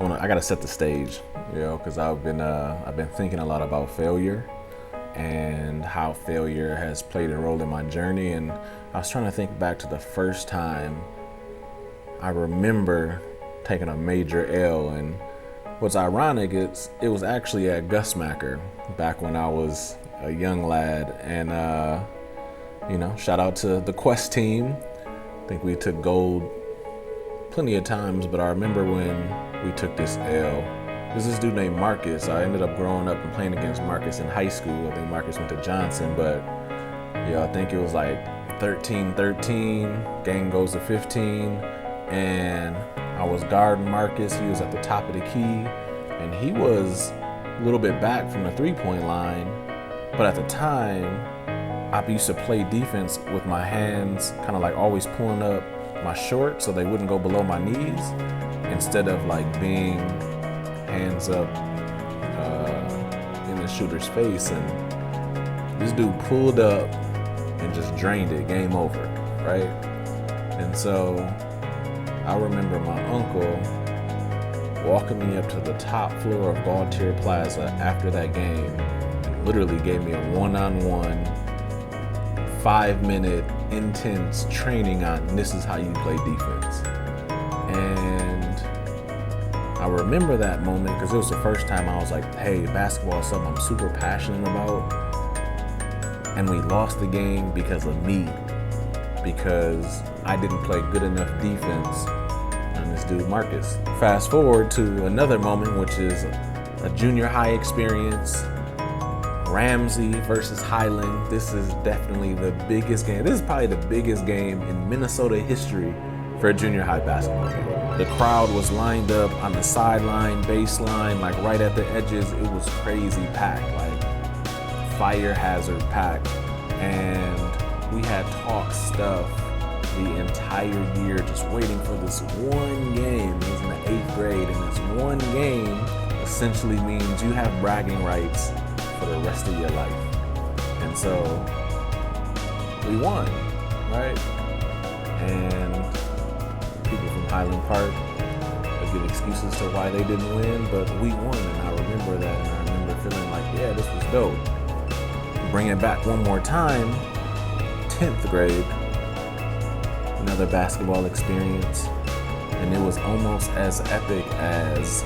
I gotta set the stage, because I've been thinking a lot about failure and how failure has played a role in my journey. And I was trying to think back to the first time I remember taking a major L. And what's ironic is it was actually at Gusmacher back when I was a young lad. And shout out to the Quest team. I think we took gold plenty of times, but I remember when we took this L. There's this dude named Marcus. I ended up growing up and playing against Marcus in high school. I think Marcus went to Johnson, but I think it was like 13-13. Game goes to 15, and I was guarding Marcus. He was at the top of the key, and he was a little bit back from the three-point line. But at the time, I used to play defense with my hands kind of like always pulling up my shorts so they wouldn't go below my knees, instead of like being hands up in the shooter's face. And this dude pulled up and just drained it. Game over, right? And so I remember my uncle walking me up to the top floor of Gaultier Plaza after that game and literally gave me a one-on-one 5-minute intense training on this is how you play defense. And I remember that moment because it was the first time I was like, hey, basketball is something I'm super passionate about. And we lost the game because of me, because I didn't play good enough defense on this dude Marcus. Fast forward to another moment, which is a junior high experience. Ramsey versus Highland. This is definitely the biggest game. This is probably the biggest game in Minnesota history for a junior high basketball game. The crowd was lined up on the sideline, baseline, like right at the edges. It was crazy packed, like fire hazard packed. And we had talked stuff the entire year just waiting for this one game. It was in the 8th grade, and this one game essentially means you have bragging rights for the rest of your life. And so we won, right? And people from Highland Park would give excuses to why they didn't win, but we won. And I remember that, and I remember feeling like, yeah, this was dope. Bring it back one more time, 10th grade, another basketball experience, and it was almost as epic as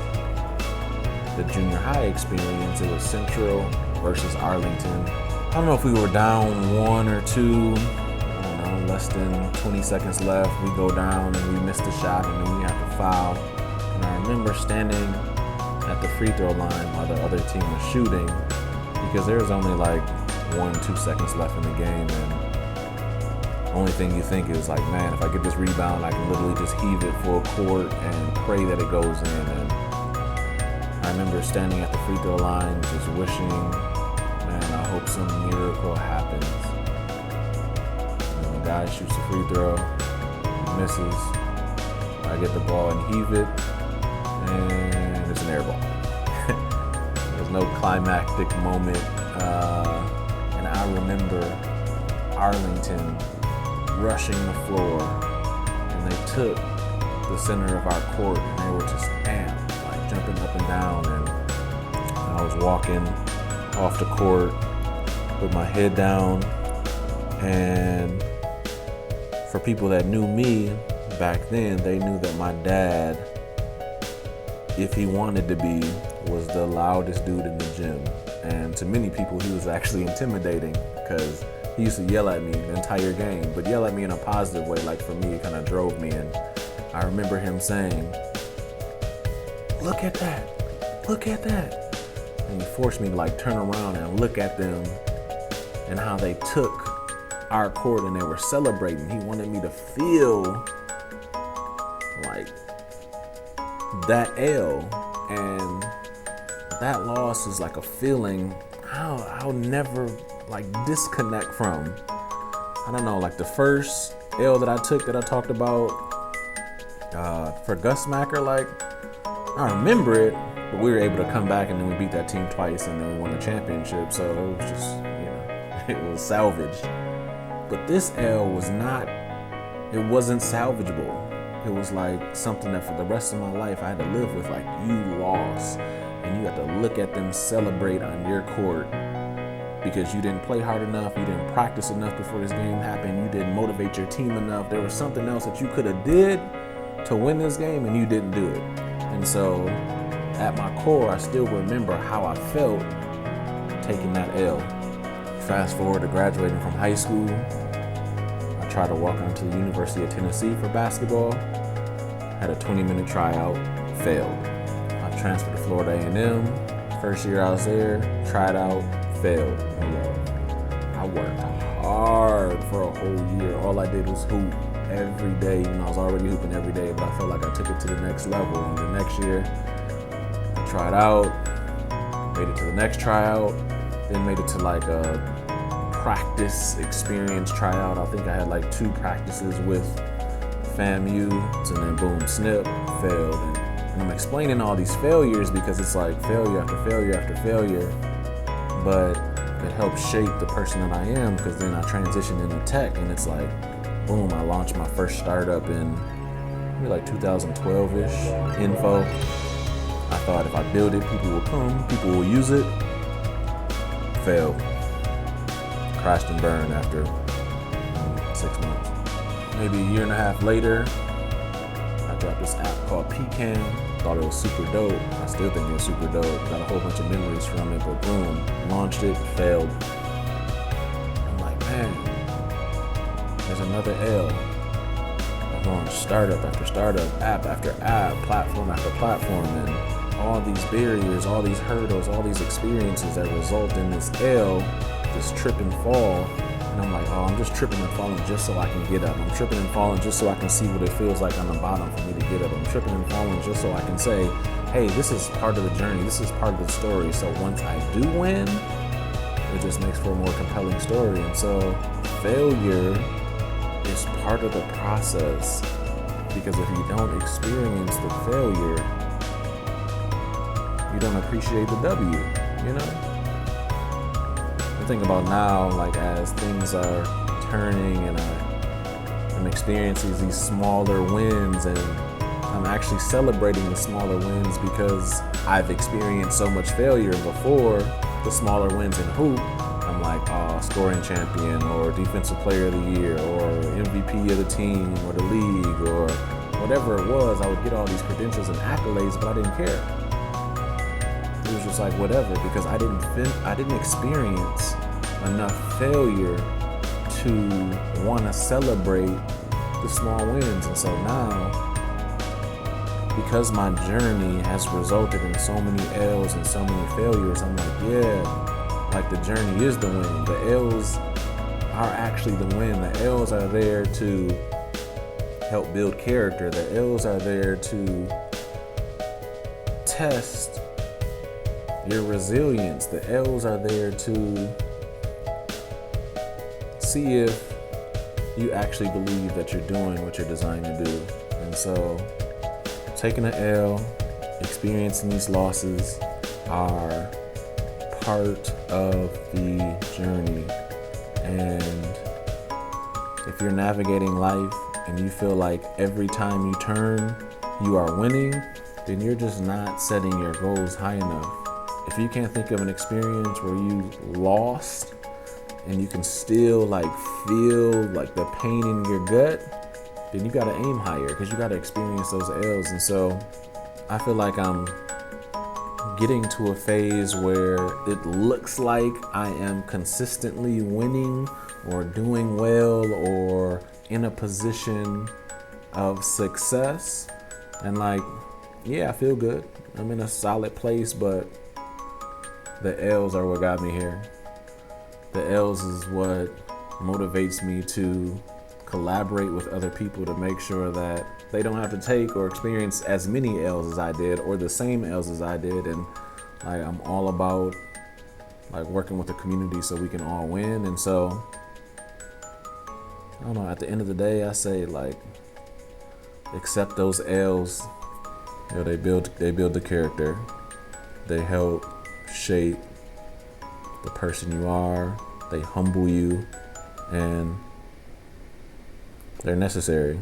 the junior high experience. It was Central versus Arlington. I don't know if we were down 1 or 2, I don't know, less than 20 seconds left. We go down and we miss the shot, and then we have to foul. And I remember standing at the free throw line while the other team was shooting, because there was only like 1-2 seconds left in the game, and the only thing you think is like, man, if I get this rebound, I can literally just heave it full court and pray that it goes in. And I remember standing at the free throw line just wishing, man, I hope some miracle happens. And the guy shoots a free throw, misses. I get the ball and heave it, and it's an air ball. There's no climactic moment. And I remember Arlington rushing the floor, and they took the center of our court, and they were just amped, like jumping up and down. And I was walking off the court with my head down. And for people that knew me back then, they knew that my dad, if he wanted to be, was the loudest dude in the gym. And to many people, he was actually intimidating, because he used to yell at me the entire game, but yell at me in a positive way. Like for me, it kind of drove me. And I remember him saying, look at that, look at that. And he forced me to like turn around and look at them and how they took our court and they were celebrating. He wanted me to feel like that L, and that loss is like a feeling I'll never like disconnect from. I don't know, like the first L that I took that I talked about for Gusmacher, like I remember it, but we were able to come back and then we beat that team twice and then we won the championship. So it was just, it was salvaged. But this L was not, it wasn't salvageable. it was like something that for the rest of my life I had to live with. Like, you lost, and you had to look at them celebrate on your court because you didn't play hard enough, you didn't practice enough before this game happened, you didn't motivate your team enough. There was something else that you could have did to win this game, and you didn't do it. And so at my core, I still remember how I felt taking that L. Fast forward to graduating from high school, I tried to walk onto the University of Tennessee for basketball, had a 20-minute tryout, failed. I transferred to Florida A&M, first year I was there, tried out, failed. I worked hard for a whole year. All I did was hoop every day. I was already hooping every day, but I felt like I took it to the next level. And the next year, I tried out, made it to the next tryout, then made it to like a practice experience tryout. I think I had like 2 practices with FAMU, and then boom, snip, failed. And I'm explaining all these failures because it's like failure after failure after failure, but it helped shape the person that I am, because then I transitioned into tech, and it's like, boom, I launched my first startup in maybe like 2012-ish, Info. I thought if I build it, people will come, people will use it. Failed. Crashed and burned after 6 months. Maybe a year and a half later, I dropped this app called Pecan. Thought it was super dope. I still think it was super dope. Got a whole bunch of memories from it, but boom, launched it, failed. I'm like, man, there's another L. I launched startup after startup, app after app, platform after platform, and all these barriers, all these hurdles, all these experiences that result in this L, this trip and fall. And I'm like, oh, I'm just tripping and falling just so I can get up. I'm tripping and falling just so I can see what it feels like on the bottom for me to get up. I'm tripping and falling just so I can say, hey, this is part of the journey. This is part of the story. So once I do win, it just makes for a more compelling story. And so failure is part of the process, because if you don't experience the failure, you don't appreciate the W, you know? Think about now, like as things are turning and I'm experiencing these smaller wins, and I'm actually celebrating the smaller wins because I've experienced so much failure before. The smaller wins in hoop, I'm like, oh, scoring champion or defensive player of the year or MVP of the team or the league or whatever it was. I would get all these credentials and accolades, but I didn't care. It was just like whatever, because I didn't experience enough failure to want to celebrate the small wins. And so now, because my journey has resulted in so many L's and so many failures, I'm like, yeah, like the journey is the win. The L's are actually the win. The L's are there to help build character. The L's are there to test your resilience. The L's are there to see if you actually believe that you're doing what you're designed to do. And so taking an L, experiencing these losses are part of the journey. And if you're navigating life and you feel like every time you turn, you are winning, then you're just not setting your goals high enough. If you can't think of an experience where you lost and you can still like feel like the pain in your gut, then you gotta aim higher, because you gotta experience those L's. And so I feel like I'm getting to a phase where it looks like I am consistently winning or doing well or in a position of success. And like, yeah, I feel good. I'm in a solid place, but the L's are what got me here. The L's is what motivates me to collaborate with other people to make sure that they don't have to take or experience as many L's as I did or the same L's as I did. And like, I'm all about like working with the community so we can all win. And so, I don't know, at the end of the day, I say like, accept those L's. You know, they build the character. They help shape the person you are. They humble you, and they're necessary.